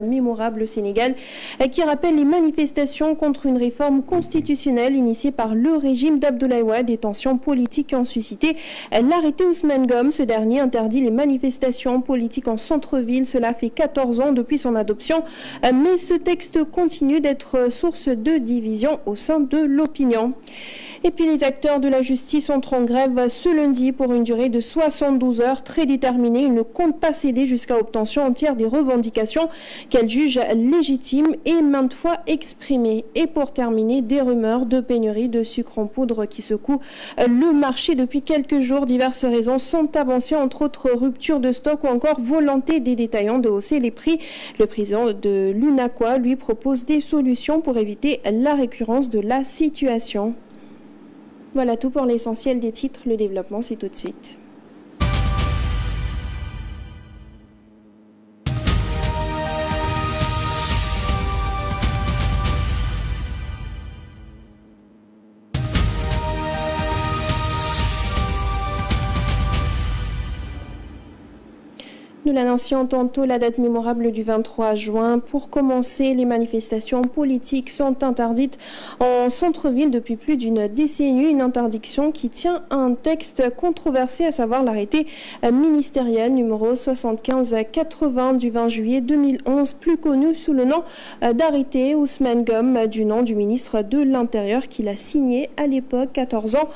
Mémorable au Sénégal qui rappelle les manifestations contre une réforme constitutionnelle initiée par le régime d'Abdoulaye Wade. Des tensions politiques qui ont suscité l'arrêté Ousmane Gom. Ce dernier interdit les manifestations politiques en centre-ville. Cela fait 14 ans depuis son adoption, mais ce texte continue d'être source de division au sein de l'opinion. Et puis les acteurs de la justice entrent en grève ce lundi pour une durée de 72 heures très déterminée. Ils ne comptent pas céder jusqu'à obtention entière des revendications qu'elles jugent légitimes et maintes fois exprimées. Et pour terminer, des rumeurs de pénurie de sucre en poudre qui secouent le marché depuis quelques jours. Diverses raisons sont avancées, entre autres rupture de stock ou encore volonté des détaillants de hausser les prix. Le président de l'UNACOIS lui propose des solutions pour éviter la récurrence de la situation. Voilà tout pour l'essentiel des titres. Le développement, c'est tout de suite. Nous l'annoncions tantôt, la date mémorable du 23 juin. Pour commencer, les manifestations politiques sont interdites en centre-ville depuis plus d'une décennie. Une interdiction qui tient à un texte controversé, à savoir l'arrêté ministériel numéro 75-80 du 20 juillet 2011, plus connu sous le nom d'arrêté Ousmane Gom, du nom du ministre de l'Intérieur qui l'a signé à l'époque, 14 ans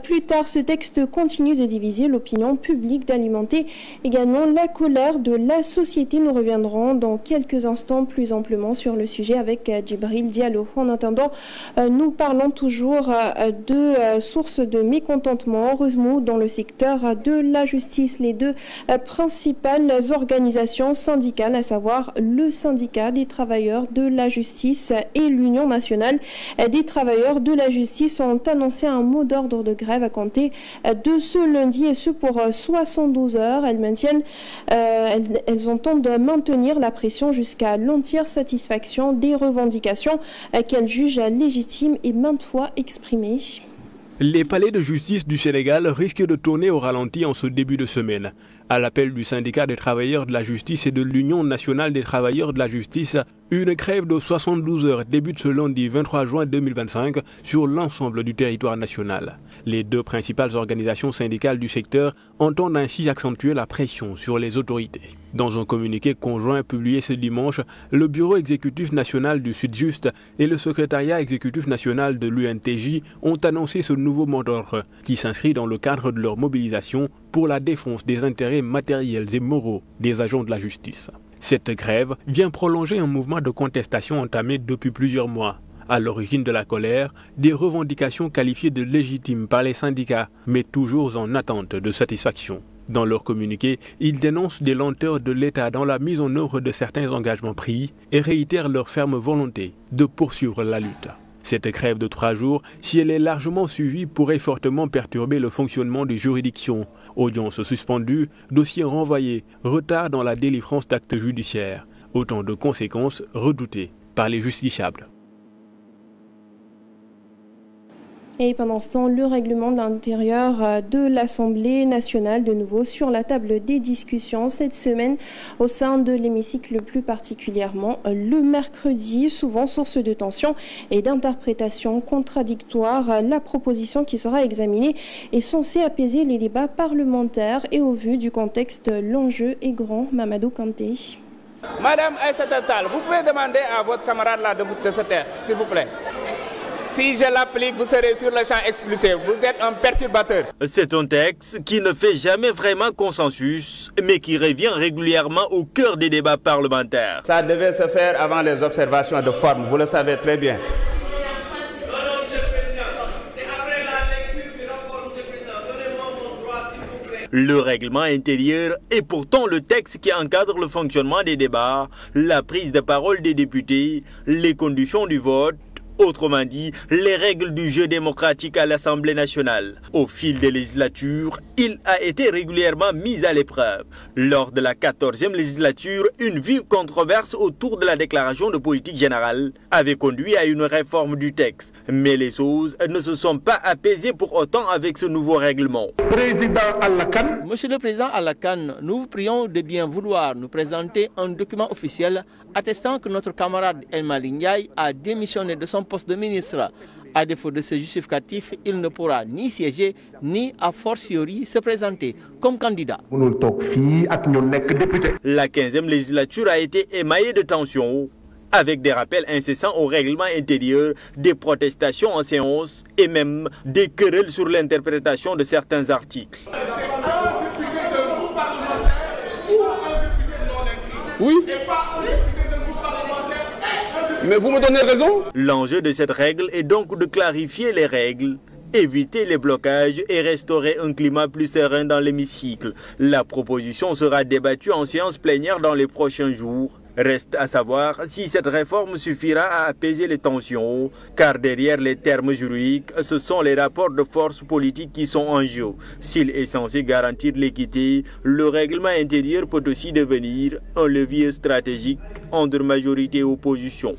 plus tard. Ce texte continue de diviser l'opinion publique, d'alimenter également la colère de la société. Nous reviendrons dans quelques instants plus amplement sur le sujet avec Djibril Diallo. En attendant, nous parlons toujours de sources de mécontentement, remous dans le secteur de la justice. Les deux principales organisations syndicales, à savoir le syndicat des travailleurs de la justice et l'Union nationale des travailleurs de la justice, ont annoncé un mot d'ordre de grève à compter de ce lundi, et ce pour 72 heures. Elles entendent maintenir la pression jusqu'à l'entière satisfaction des revendications qu'elles jugent légitimes et maintes fois exprimées. Les palais de justice du Sénégal risquent de tourner au ralenti en ce début de semaine. À l'appel du syndicat des travailleurs de la justice et de l'Union nationale des travailleurs de la justice, une grève de 72 heures débute ce lundi 23 juin 2025 sur l'ensemble du territoire national. Les deux principales organisations syndicales du secteur entendent ainsi accentuer la pression sur les autorités. Dans un communiqué conjoint publié ce dimanche, le Bureau exécutif national du Sud-Just et le secrétariat exécutif national de l'UNTJ ont annoncé ce nouveau mot d'ordre qui s'inscrit dans le cadre de leur mobilisation pour la défense des intérêts matériels et moraux des agents de la justice. Cette grève vient prolonger un mouvement de contestation entamé depuis plusieurs mois. À l'origine de la colère, des revendications qualifiées de légitimes par les syndicats, mais toujours en attente de satisfaction. Dans leur communiqué, ils dénoncent des lenteurs de l'État dans la mise en œuvre de certains engagements pris et réitèrent leur ferme volonté de poursuivre la lutte. Cette grève de 3 jours, si elle est largement suivie, pourrait fortement perturber le fonctionnement des juridictions. Audiences suspendues, dossiers renvoyés, retard dans la délivrance d'actes judiciaires. Autant de conséquences redoutées par les justiciables. Et pendant ce temps, le règlement de l'intérieur de l'Assemblée nationale, de nouveau sur la table des discussions cette semaine au sein de l'hémicycle, plus particulièrement le mercredi, souvent source de tensions et d'interprétations contradictoires. La proposition qui sera examinée est censée apaiser les débats parlementaires, et au vu du contexte, l'enjeu est grand. Mamadou Kanté. Madame Aïssata Tall, vous pouvez demander à votre camarade là de se taire, s'il vous plaît. Si je l'applique, vous serez sur le champ expulsé. Vous êtes un perturbateur. C'est un texte qui ne fait jamais vraiment consensus, mais qui revient régulièrement au cœur des débats parlementaires. Ça devait se faire avant les observations de forme, vous le savez très bien. Le règlement intérieur est pourtant le texte qui encadre le fonctionnement des débats, la prise de parole des députés, les conditions du vote, Autrement dit, les règles du jeu démocratique à l'Assemblée nationale. Au fil des législatures, il a été régulièrement mis à l'épreuve. Lors de la 14e législature, une vive controverse autour de la déclaration de politique générale avait conduit à une réforme du texte. Mais les choses ne se sont pas apaisées pour autant avec ce nouveau règlement. Monsieur le Président Alakan, nous vous prions de bien vouloir nous présenter un document officiel attestant que notre camarade El Malick Ndiaye a démissionné de son poste de ministre. À défaut de ce justificatif, il ne pourra ni siéger, ni a fortiori se présenter comme candidat. La 15e législature a été émaillée de tensions, avec des rappels incessants au règlement intérieur, des protestations en séance et même des querelles sur l'interprétation de certains articles. Oui. Mais vous me donnez raison. L'enjeu de cette règle est donc de clarifier les règles, éviter les blocages et restaurer un climat plus serein dans l'hémicycle. La proposition sera débattue en séance plénière dans les prochains jours. Reste à savoir si cette réforme suffira à apaiser les tensions, car derrière les termes juridiques, ce sont les rapports de force politiques qui sont en jeu. S'il est censé garantir l'équité, le règlement intérieur peut aussi devenir un levier stratégique entre majorité et opposition.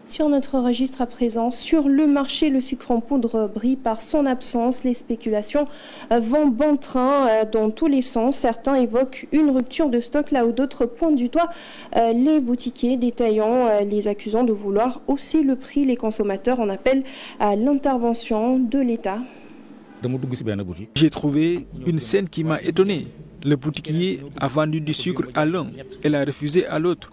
Sur notre registre à présent, sur le marché, le sucre en poudre brille par son absence. Les spéculations vont bon train dans tous les sens. Certains évoquent une rupture de stock, là où d'autres pointent du doigt les boutiquiers détaillants, les accusant de vouloir hausser le prix. Les consommateurs en appellent à l'intervention de l'État. J'ai trouvé une scène qui m'a étonné. Le boutiquier a vendu du sucre à l'un et l'a refusé à l'autre.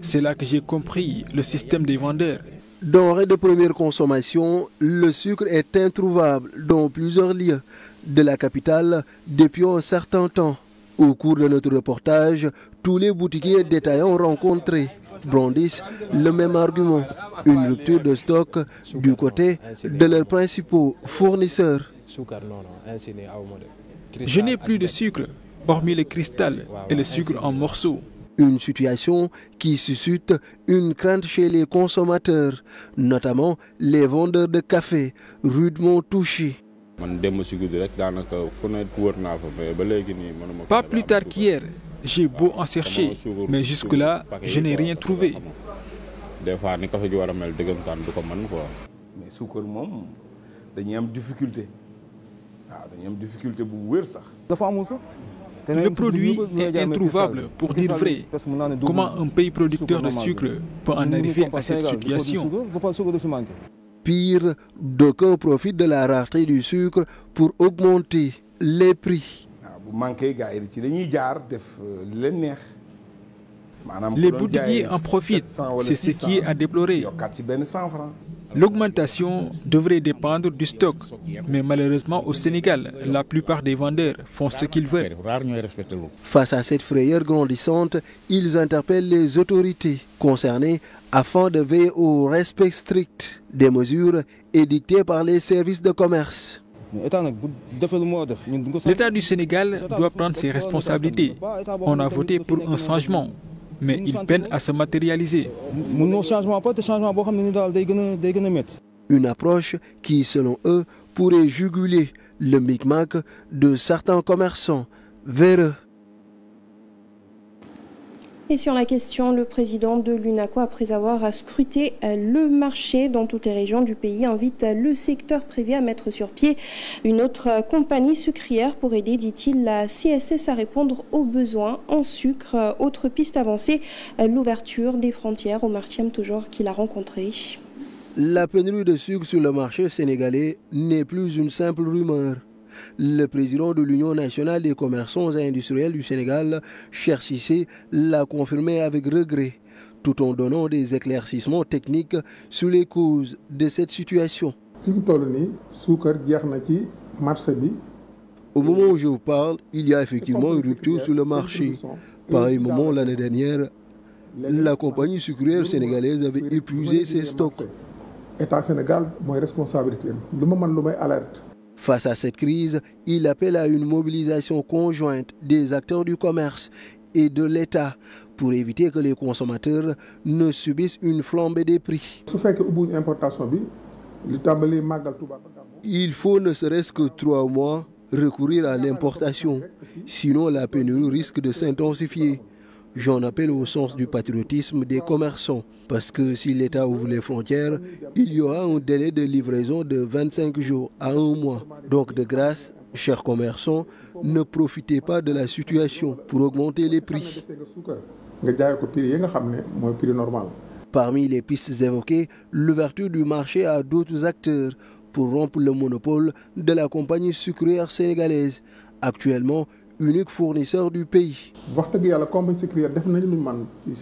C'est là que j'ai compris le système des vendeurs. Denrée de première consommation, le sucre est introuvable dans plusieurs lieux de la capitale depuis un certain temps. Au cours de notre reportage, tous les boutiquiers détaillants rencontrés brandissent le même argument, une rupture de stock du côté de leurs principaux fournisseurs. Je n'ai plus de sucre, hormis le cristal et le sucre en morceaux. Une situation qui suscite une crainte chez les consommateurs, notamment les vendeurs de café, rudement touchés. Pas plus tard qu'hier, j'ai beau en chercher, mais jusque-là, je n'ai rien trouvé. Mais suukar moom dañuy am difficulté dañuy am difficulté bu wér sax. Le produit est introuvable pour dire vrai. Comment un pays producteur de sucre peut en arriver à cette situation? Pire, d'aucuns profitent de la rareté du sucre pour augmenter les prix. Les boutiquiers en profitent, c'est ce qui est à déplorer. L'augmentation devrait dépendre du stock, mais malheureusement au Sénégal, la plupart des vendeurs font ce qu'ils veulent. Face à cette frayeur grandissante, ils interpellent les autorités concernées afin de veiller au respect strict des mesures édictées par les services de commerce. L'État du Sénégal doit prendre ses responsabilités. On a voté pour un changement, mais il peine à se matérialiser. Une approche qui, selon eux, pourrait juguler le micmac de certains commerçants véreux. Et sur la question, le président de l'UNACO, après avoir scruté le marché dans toutes les régions du pays, invite le secteur privé à mettre sur pied une autre compagnie sucrière pour aider, dit-il, la CSS à répondre aux besoins en sucre. Autre piste avancée, l'ouverture des frontières au Martiam, toujours qu'il a rencontré. La pénurie de sucre sur le marché sénégalais n'est plus une simple rumeur. Le président de l'Union nationale des commerçants et industriels du Sénégal, Cheikh Cissé, l'a confirmé avec regret, tout en donnant des éclaircissements techniques sur les causes de cette situation. Au moment où je vous parle, il y a effectivement une rupture sur le marché. Pareil moment l'année dernière, la compagnie sucrière sénégalaise avait épuisé ses stocks. Face à cette crise, il appelle à une mobilisation conjointe des acteurs du commerce et de l'État pour éviter que les consommateurs ne subissent une flambée des prix. Il faut ne serait-ce que 3 mois recourir à l'importation, sinon la pénurie risque de s'intensifier. J'en appelle au sens du patriotisme des commerçants, parce que si l'État ouvre les frontières, il y aura un délai de livraison de 25 jours à 1 mois. Donc de grâce, chers commerçants, ne profitez pas de la situation pour augmenter les prix. Parmi les pistes évoquées, l'ouverture du marché à d'autres acteurs pour rompre le monopole de la compagnie sucrière sénégalaise, actuellement unique fournisseur du pays.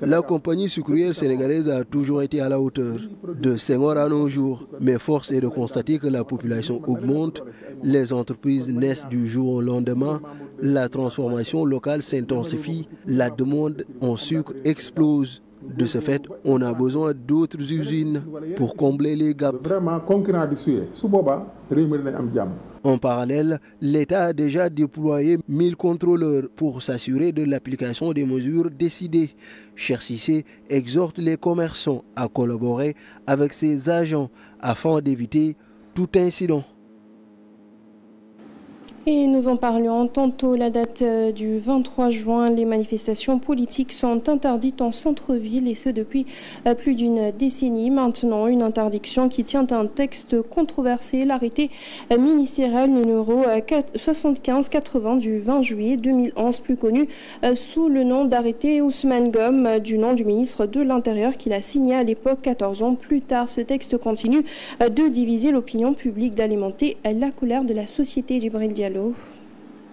La compagnie sucrière sénégalaise a toujours été à la hauteur, de Senghor à nos jours, mais force est de constater que la population augmente, les entreprises naissent du jour au lendemain, la transformation locale s'intensifie, la demande en sucre explose. De ce fait, on a besoin d'autres usines pour combler les gaps. En parallèle, l'État a déjà déployé 1000 contrôleurs pour s'assurer de l'application des mesures décidées. Cheikh Cissé exhorte les commerçants à collaborer avec ses agents afin d'éviter tout incident. Et nous en parlions tantôt, la date du 23 juin, les manifestations politiques sont interdites en centre-ville et ce depuis plus d'une décennie. Maintenant, une interdiction qui tient un texte controversé, l'arrêté ministériel numéro 7580 du 20 juillet 2011, plus connu sous le nom d'arrêté Ousmane Gom, du nom du ministre de l'Intérieur qu'il a signé à l'époque. 14 ans plus tard, ce texte continue de diviser l'opinion publique, d'alimenter la colère de la société. Djibril Diallo.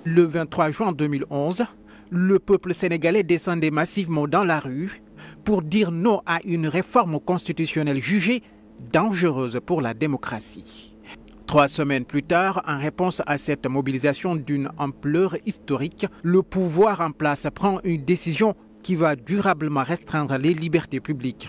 Le 23 juin 2011, le peuple sénégalais descendait massivement dans la rue pour dire non à une réforme constitutionnelle jugée dangereuse pour la démocratie. 3 semaines plus tard, en réponse à cette mobilisation d'une ampleur historique, le pouvoir en place prend une décision qui va durablement restreindre les libertés publiques.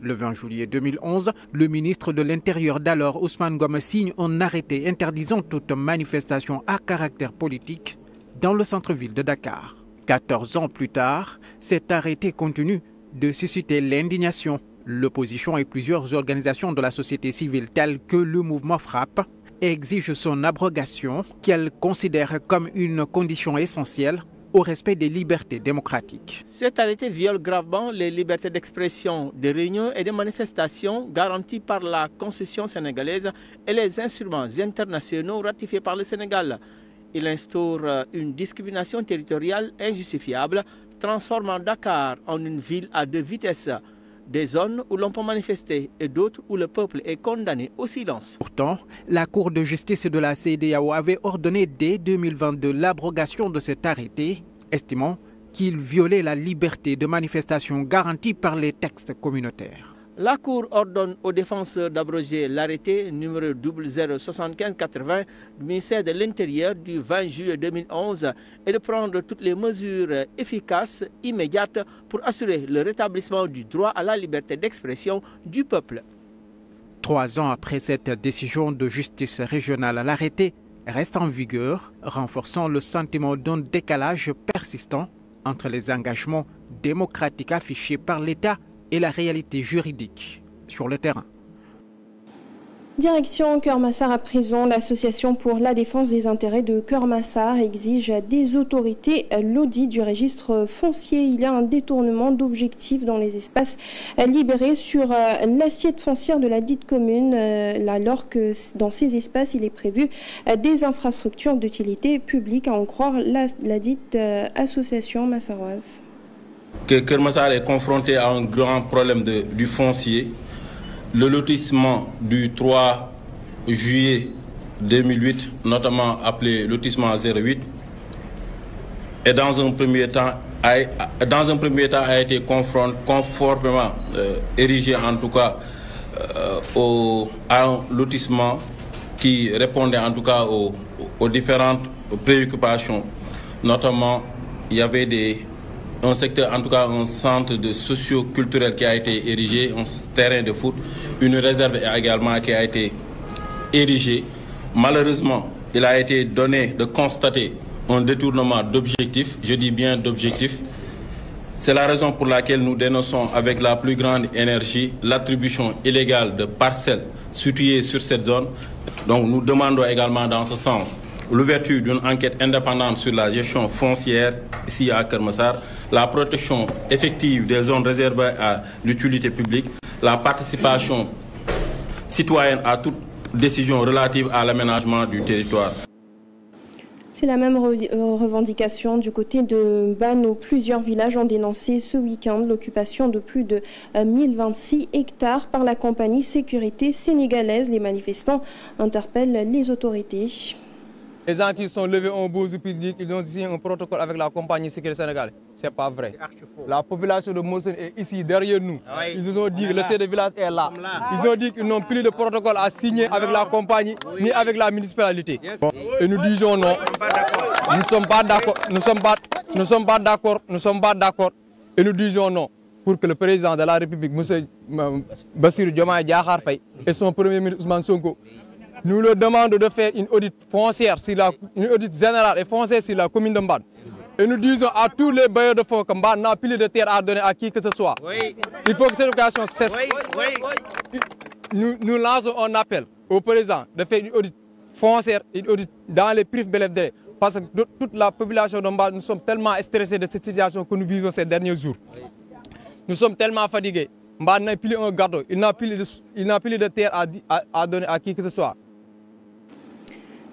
Le 20 juillet 2011, le ministre de l'Intérieur d'alors, Ousmane Gom, signe un arrêté interdisant toute manifestation à caractère politique dans le centre-ville de Dakar. 14 ans plus tard, cet arrêté continue de susciter l'indignation. L'opposition et plusieurs organisations de la société civile telles que le mouvement Frappe exigent son abrogation, qu'elles considèrent comme une condition essentielle au respect des libertés démocratiques. Cet arrêté viole gravement les libertés d'expression, de réunion et de manifestation garanties par la Constitution sénégalaise et les instruments internationaux ratifiés par le Sénégal. Il instaure une discrimination territoriale injustifiable, transformant Dakar en une ville à 2 vitesses. Des zones où l'on peut manifester et d'autres où le peuple est condamné au silence. Pourtant, la Cour de justice de la CEDEAO avait ordonné dès 2022 l'abrogation de cet arrêté, estimant qu'il violait la liberté de manifestation garantie par les textes communautaires. La Cour ordonne aux défenseurs d'abroger l'arrêté numéro 007580 du ministère de l'Intérieur du 20 juillet 2011 et de prendre toutes les mesures efficaces, immédiates, pour assurer le rétablissement du droit à la liberté d'expression du peuple. 3 ans après cette décision de justice régionale, l'arrêté reste en vigueur, renforçant le sentiment d'un décalage persistant entre les engagements démocratiques affichés par l'État et la réalité juridique sur le terrain. Direction Keur Massar à présent, l'association pour la défense des intérêts de Keur Massar exige des autorités l'audit du registre foncier. Il y a un détournement d'objectifs dans les espaces libérés sur l'assiette foncière de la dite commune, alors que dans ces espaces il est prévu des infrastructures d'utilité publique, à en croire la dite association massaroise. Que Keur Massar est confronté à un grand problème du foncier. Le lotissement du 3 juillet 2008, notamment appelé lotissement 08, et dans un premier temps a été conformément érigé en tout cas à un lotissement qui répondait en tout cas aux différentes préoccupations. Notamment, il y avait un secteur, en tout cas un centre de socio-culturel qui a été érigé, un terrain de foot, une réserve également qui a été érigée. Malheureusement, il a été donné de constater un détournement d'objectifs, je dis bien d'objectifs, C'est la raison pour laquelle nous dénonçons avec la plus grande énergie l'attribution illégale de parcelles situées sur cette zone. Donc nous demandons également dans ce sens l'ouverture d'une enquête indépendante sur la gestion foncière ici à Keur Massar, la protection effective des zones réservées à l'utilité publique, la participation citoyenne à toute décision relative à l'aménagement du territoire. C'est la même revendication du côté de Ban où plusieurs villages ont dénoncé ce week-end l'occupation de plus de 1026 hectares par la compagnie Sécurité sénégalaise. Les manifestants interpellent les autorités. Les gens qui sont levés ont beau dire qu'ils ont signé un protocole avec la compagnie Sécurité sénégalaise. Ce n'est pas vrai. La population de Mossène est ici derrière nous. Ils nous ont dit que le chef de village est là. Ils ont dit qu'ils n'ont plus de protocole à signer avec la compagnie ni avec la municipalité. Et nous disons non. Nous ne sommes pas d'accord. Nous ne sommes pas d'accord. Et nous disons non. Pour que le président de la République, M. Bassirou Diomaye Diakhar Faye, et son premier ministre Ousmane Sonko, nous leur demandons de faire une audit foncière, une audit générale et foncière sur la commune de Mbad. Et nous disons à tous les bailleurs de fonds que Mbad n'a plus de terre à donner à qui que ce soit. Oui. Il faut que cette opération cesse. Oui. Nous lançons un appel au président de faire une audit foncière, une audit dans les prix belèvres. Parce que toute la population de Mbad, nous sommes tellement stressés de cette situation que nous vivons ces derniers jours. Nous sommes tellement fatigués. Mbad n'a plus un gâteau, il n'a plus de terre à donner à qui que ce soit.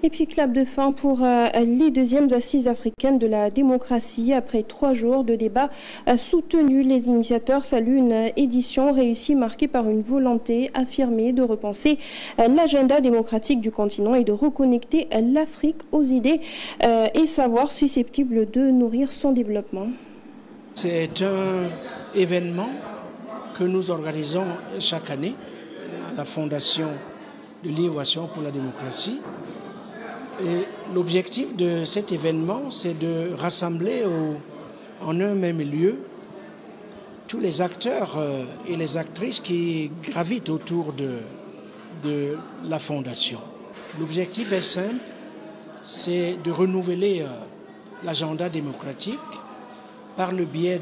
Et puis clap de fin pour les deuxièmes assises africaines de la démocratie. Après 3 jours de débats soutenus, les initiateurs saluent une édition réussie marquée par une volonté affirmée de repenser l'agenda démocratique du continent et de reconnecter l'Afrique aux idées et savoirs susceptibles de nourrir son développement. C'est un événement que nous organisons chaque année à la Fondation de l'Innovation pour la démocratie. Et l'objectif de cet événement, c'est de rassembler en un même lieu tous les acteurs et les actrices qui gravitent autour de la Fondation. L'objectif est simple, c'est de renouveler l'agenda démocratique par le biais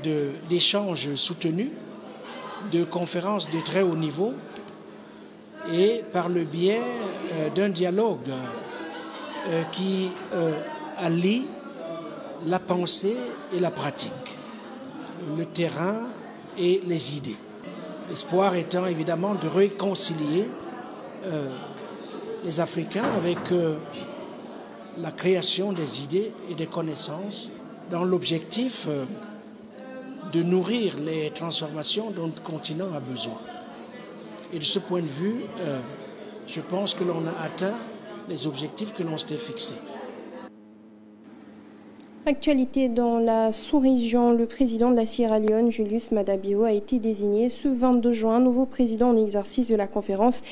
d'échanges soutenus, de conférences de très haut niveau et par le biais d'un dialogue qui allie la pensée et la pratique, le terrain et les idées. L'espoir étant évidemment de réconcilier les Africains avec la création des idées et des connaissances dans l'objectif de nourrir les transformations dont le continent a besoin. Et de ce point de vue, je pense que l'on a atteint les objectifs que l'on s'était fixés. Actualité dans la sous-région, le président de la Sierra Leone, Julius Maada Bio, a été désigné ce 22 juin nouveau président en exercice de la conférence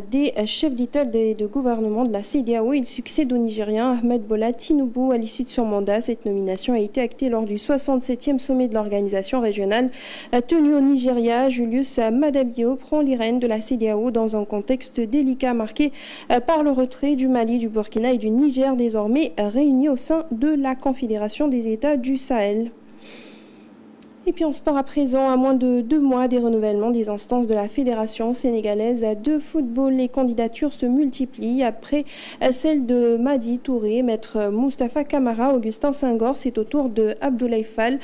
des chefs d'État et de gouvernement de la CEDEAO. Il succède au Nigérien Ahmed Bola Tinubu à l'issue de son mandat. Cette nomination a été actée lors du 67e sommet de l'organisation régionale tenu au Nigeria. Julius Maada Bio prend les rênes de la CEDEAO dans un contexte délicat marqué par le retrait du Mali, du Burkina et du Niger, désormais réunis au sein de la Confédération des États du Sahel. Et puis on se part à présent à moins de 2 mois des renouvellements des instances de la Fédération sénégalaise de football. Les candidatures se multiplient après celle de Madi Touré, maître Moustapha Camara, Augustin Senghor. C'est au tour de Abdoulaye Fall,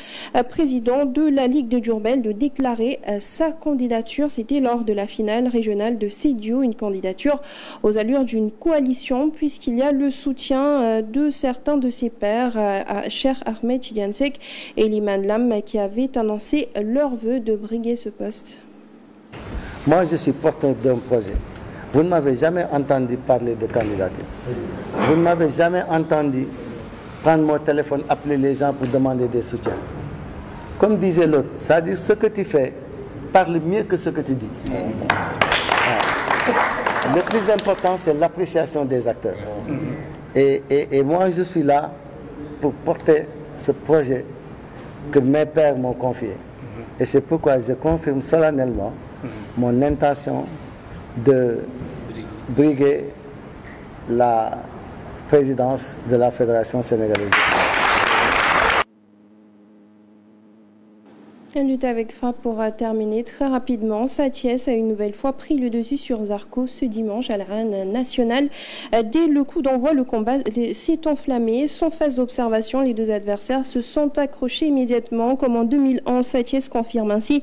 président de la Ligue de Diourbel, de déclarer sa candidature. C'était lors de la finale régionale de Sédhiou, une candidature aux allures d'une coalition puisqu'il y a le soutien de certains de ses pairs, Cheikh Ahmed Tidiane Seck et Liman Lam, qui avaient annoncé leur vœu de briguer ce poste. Moi, je suis porteur d'un projet. Vous ne m'avez jamais entendu parler de candidature. Vous ne m'avez jamais entendu prendre mon téléphone, appeler les gens pour demander des soutiens. Comme disait l'autre, c'est-à-dire ce que tu fais parle mieux que ce que tu dis. Le plus important, c'est l'appréciation des acteurs. Et moi, je suis là pour porter ce projet que mes pères m'ont confié. Et c'est pourquoi je confirme solennellement mon intention de briguer la présidence de la Fédération sénégalaise. Une lutte avec frappe pour terminer très rapidement. Sa-Thiès a une nouvelle fois pris le dessus sur Zarco ce dimanche à l'arène nationale. Dès le coup d'envoi, le combat s'est enflammé. Sans phase d'observation, les deux adversaires se sont accrochés immédiatement. Comme en 2011, Sa-Thiès confirme ainsi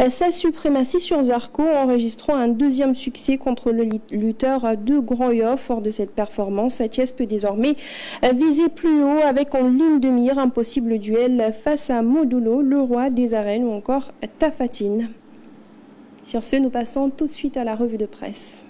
sa suprématie sur Zarco, enregistrant un deuxième succès contre le lutteur de Grand-Yoff. Fort de cette performance, Sa-Thiès peut désormais viser plus haut avec en ligne de mire un possible duel face à Modulo, le roi des arènes, ou encore Tafatine. Sur ce, nous passons tout de suite à la revue de presse.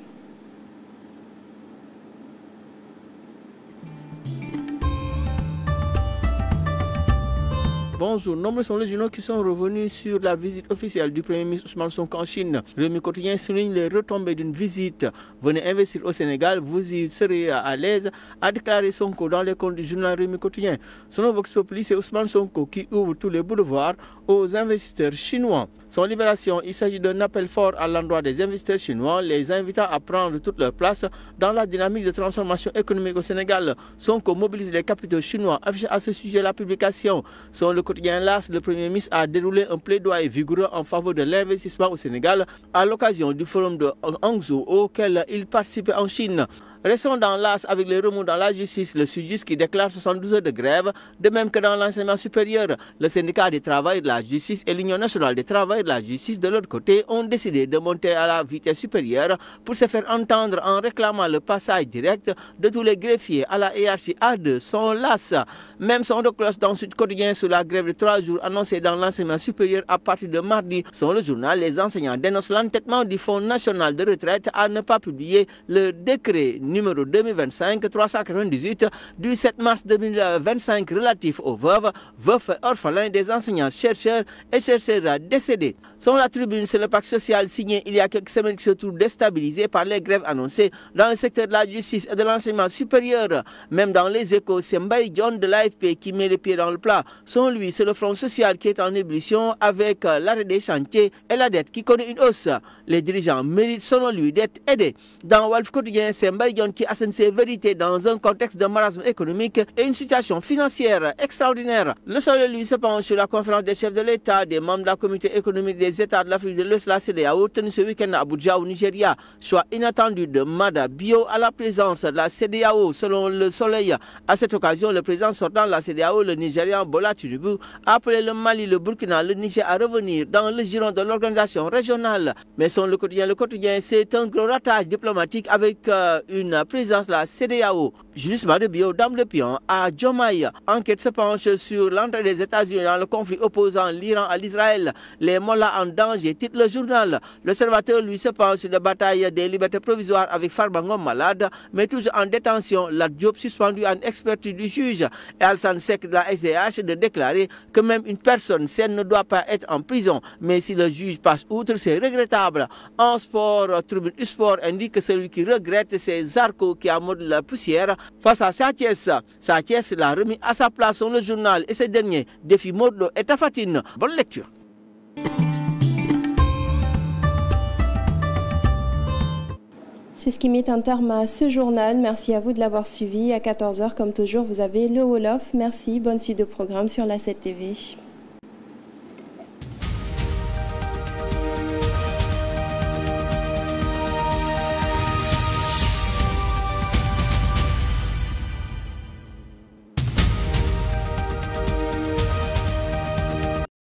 Bonjour, nombreux sont les journaux qui sont revenus sur la visite officielle du Premier ministre Ousmane Sonko en Chine. Le quotidien souligne les retombées d'une visite. Venez investir au Sénégal, vous y serez à l'aise, a déclaré Sonko dans les comptes du journal Rémi Quotidien. Selon Vox Populi, c'est Ousmane Sonko qui ouvre tous les boulevards aux investisseurs chinois. Son libération, il s'agit d'un appel fort à l'endroit des investisseurs chinois, les invitant à prendre toute leur place dans la dynamique de transformation économique au Sénégal. Sonko mobilise les capitaux chinois, affiche à ce sujet la publication. Selon le quotidien LAS, le Premier ministre a déroulé un plaidoyer vigoureux en faveur de l'investissement au Sénégal à l'occasion du forum de Hangzhou auquel il participait en Chine. Restons dans l'as avec les remous dans la justice, le SYTJUST qui déclare 72 heures de grève, de même que dans l'enseignement supérieur. Le syndicat des travailleurs de la justice et l'Union nationale des travailleurs de la justice de l'autre côté ont décidé de monter à la vitesse supérieure pour se faire entendre en réclamant le passage direct de tous les greffiers à la hiérarchie A2 sont las. Même son de cloche dans Sud Quotidien sur la grève de 3 jours annoncée dans l'enseignement supérieur à partir de mardi. Selon le journal, les enseignants dénoncent l'entêtement du Fonds national de retraite à ne pas publier le décret numéro 2025-398 du 7 mars 2025 relatif aux veuves, veufs et orphelins des enseignants, chercheurs et chercheurs décédés. Selon la tribune, c'est le pacte social signé il y a quelques semaines qui se trouve déstabilisé par les grèves annoncées dans le secteur de la justice et de l'enseignement supérieur. Même dans les échos, c'est Mbaye John de l'AFP qui met les pieds dans le plat. Selon lui, c'est le front social qui est en ébullition avec l'arrêt des chantiers et la dette qui connaît une hausse. Les dirigeants méritent selon lui d'être aidés. Dans Walf Quotidien, c'est Mbaye John qui assène ses vérités dans un contexte de marasme économique et une situation financière extraordinaire. Le Soleil, lui, se penche sur la conférence des chefs de l'État, des membres de la communauté économique des États de l'Afrique de l'Ouest, la CEDEAO, tenue ce week-end à Abuja au Nigeria. Choix inattendu de Mada Bio à la présence de la CEDEAO. Selon le Soleil, à cette occasion, le président sortant de la CEDEAO, le Nigérian Bola Tinubu, a appelé le Mali, le Burkina, le Niger à revenir dans le giron de l'organisation régionale. Mais selon le quotidien, c'est un gros ratage diplomatique avec une présidence de la CEDEAO. Jugement de Bio, Dame de Pion à Diomaye. Enquête se penche sur l'entrée des États-Unis dans le conflit opposant l'Iran à l'Israël. Les mollahs en danger, titre le journal. L'Observateur, lui, se penche sur la bataille des libertés provisoires avec Farbangom malade, mais toujours en détention. La Diop suspendu en expertise du juge. Et Alsan Sek de la SDH de déclarer que même une personne saine ne doit pas être en prison. Mais si le juge passe outre, c'est regrettable. En sport, Tribune Sport indique que celui qui regrette, c'est Zarco qui a mordu la poussière face à Sa-Thiès. Sa-Thiès l'a remis à sa place dans le journal et ce dernier défie Modlo et Tafatine. Bonne lecture. C'est ce qui met un terme à ce journal. Merci à vous de l'avoir suivi. À 14h, comme toujours, vous avez le Wolof. Merci. Bonne suite de programme sur la 7 TV.